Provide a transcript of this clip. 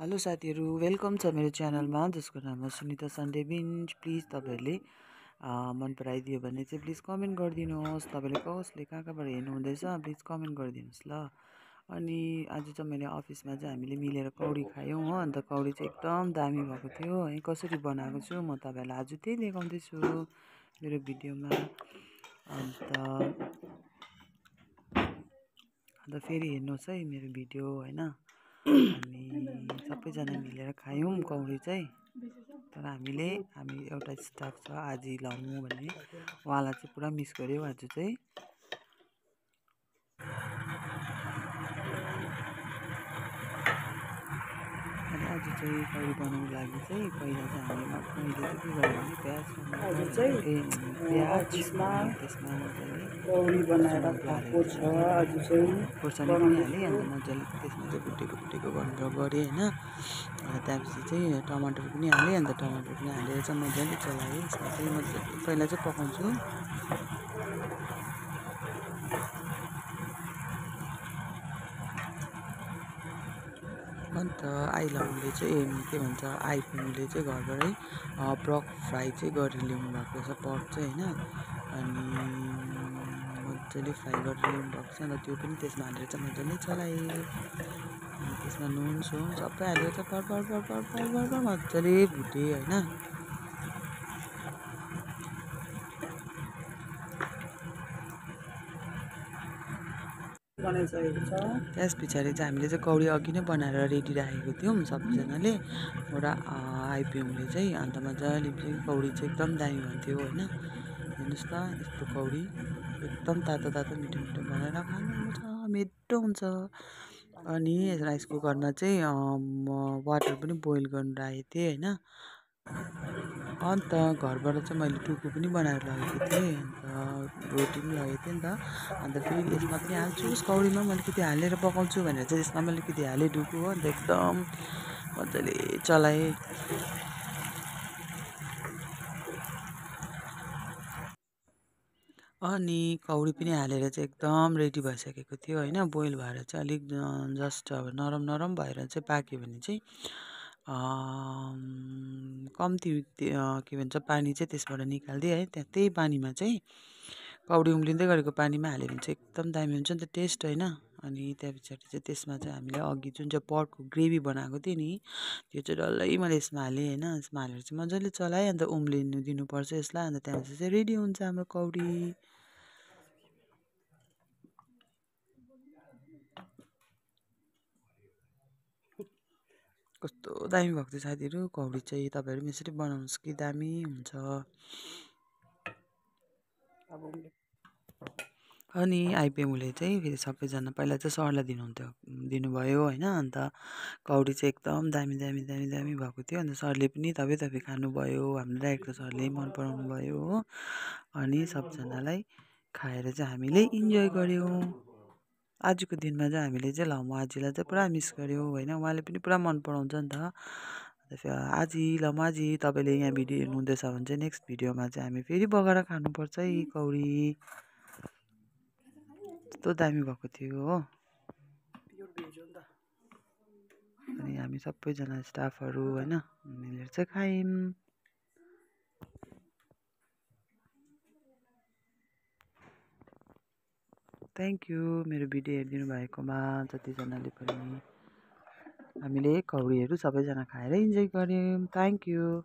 Hello साथीहरू, welcome छ मेरो च्यानलमा जसको नाम हो सुनिता सन्डे बिन्ज। प्लिज तपाईँहरूले मन पराइदियो भने चाहिँ प्लिज कमेन्ट गरिदिनुहोस्। तपाईँले कसले कहाँबाट हेर्नुहुँदैछ प्लिज कमेन्ट गरिदिनुहोस् ल। अनि आज चाहिँ मैले अफिसमा चाहिँ हामीले मिलेर कौडी खायौँ हो। अन्त कौडी चाहिँ एकदम दामी भएको थियो है। कसरी बनाएको छु म तपाईँहरूलाई आज त्यही देखाउँदैछु मेरो भिडियोमा। अन्त फेरि हेर्नुहोस् है मेरो भिडियो होइन। हामी सबैजना मिलेर खायौँ कौडी चाहिँ। तर हामी एउटा स्टाफ छ आजी लामु भन्ने, उहाँलाई चाहिँ पुरा मिस गऱ्यौँ आज चाहिँ। अनि आज चाहिँ कौडी बनाउनुको लागि चाहिँ पहिला चाहिँ हामीले मैले चाहिँ के गरेँ भने प्याज त्यसमा मजाले कौडी बनाएर खाएको छ। आज चाहिँ खोर्सानी पनि हालेँ। अन्त मजाले त्यसमा चाहिँ भुटेको गरेर गरेँ होइन। त्यसपछि चाहिँ टमाटर पनि हालेँ। अन्त टमाटर पनि हालेर चाहिँ मजाले चलाएँ। यसमा चाहिँ मजाले पहिला चाहिँ पकाउँछु। अन्त आइलामले चाहिँ के भन्छ आइपुङले चाहिँ घरबाटै पर्क फ्राई चाहिँ गरेर ल्याउनु भएको छ, पर्क चाहिँ होइन। अनि मजाले फ्राई गरेर ल्याउनु भएको छ। अन्त त्यो पनि त्यसमा हालेर चाहिँ मजाले चलाएँ। अनि त्यसमा नुन सुन सबै हालेर चाहिँ पर मजाले भुटेँ होइन। त्यस पछाडि चाहिँ हामीले चाहिँ कौडी अघि नै बनाएर रेडी राखेको थियौँ सबैजनाले। एउटा आइपिएमले चाहिँ अन्त मजाले चाहिँ कौडी चाहिँ एकदम दामी हुन्थ्यो होइन। हेर्नुहोस् त यस्तो कौडी एकदम तातो मिठो बनाएर खानुहुन्छ, मिठो हुन्छ। अनि राइस कुकरमा चाहिँ म वाटर पनि बोइल गर्नु राखेको थिएँ होइन। अन्त घरबाट चाहिँ मैले टुकु पनि बनाएर लगेको थिएँ। अन्त रोटी पनि लगेको थिएँ नि त। अन्त फेरि यसमा पनि हाल्छु कौडीमा पनि अलिकति हालेर पकाउँछु भनेर चाहिँ यसमा पनि अलिकति हालेँ टुकु हो। अन्त एकदम मजाले चलाएँ। अनि कौडी पनि हालेर चाहिँ एकदम रेडी भइसकेको थियो होइन। बोइल भएर चाहिँ अलिक जस्ट अब नरम भएर चाहिँ पाक्यो भने चाहिँ कम्ती के भन्छ पानी चाहिँ त्यसबाट निकालिदिएँ है। त्यही पानीमा चाहिँ कौडी उम्लिँदै गरेको पानीमा हाल्यो भने चाहिँ एकदम दामी हुन्छ नि त टेस्ट होइन। अनि त्यहाँ पछाडि चाहिँ त्यसमा चाहिँ हामीले अघि जुन चाहिँ पर्कको ग्रेभी बनाएको थियो नि त्यो चाहिँ डल्लै मैले यसमा हालेँ होइन। यसमा हालेर चाहिँ मजाले चलाएँ। अन्त उम्लिनु दिनुपर्छ यसलाई। अन्त त्यहाँपछि चाहिँ रेडी हुन्छ हाम्रो कौडी। कस्तो दामी भएको थियो साथीहरू कौडी चाहिँ। तपाईँहरू पनि यसरी बनाउनुहोस् कि दामी हुन्छ। अनि आइपिएमले चाहिँ फेरि सबैजना पहिला चाहिँ सरलाई दिनुभयो होइन। अन्त कौडी चाहिँ एकदम दामी भएको थियो। अन्त सरले पनि तपाईँ खानुभयो। हाम्रो डाइरेक्टर सरले मन पराउनु भयो हो। अनि सबजनालाई खाएर चाहिँ हामीले इन्जोय गऱ्यौँ। आजको दिनमा चाहिँ हामीले चाहिँ लामु आजीलाई चाहिँ पुरा मिस गऱ्यौँ होइन। उहाँले पनि पुरा मन पराउँछ नि त। आजी लामु आजी तपाईँले यहाँ भिडियो हेर्नुहुँदैछ भने चाहिँ नेक्स्ट भिडियोमा चाहिँ हामी फेरि बगाएर खानुपर्छ है कौडी। कस्तो दामी भएको थियो हो। अनि हामी सबैजना स्टाफहरू होइन मिलेर चाहिँ खायौँ। थ्याङ्क यू मेरो भिडियो हेरिदिनु भएकोमा जतिजनाले पनि। हामीले कौडीहरू सबैजना खाएर इन्जोय गऱ्यौँ। Thank you.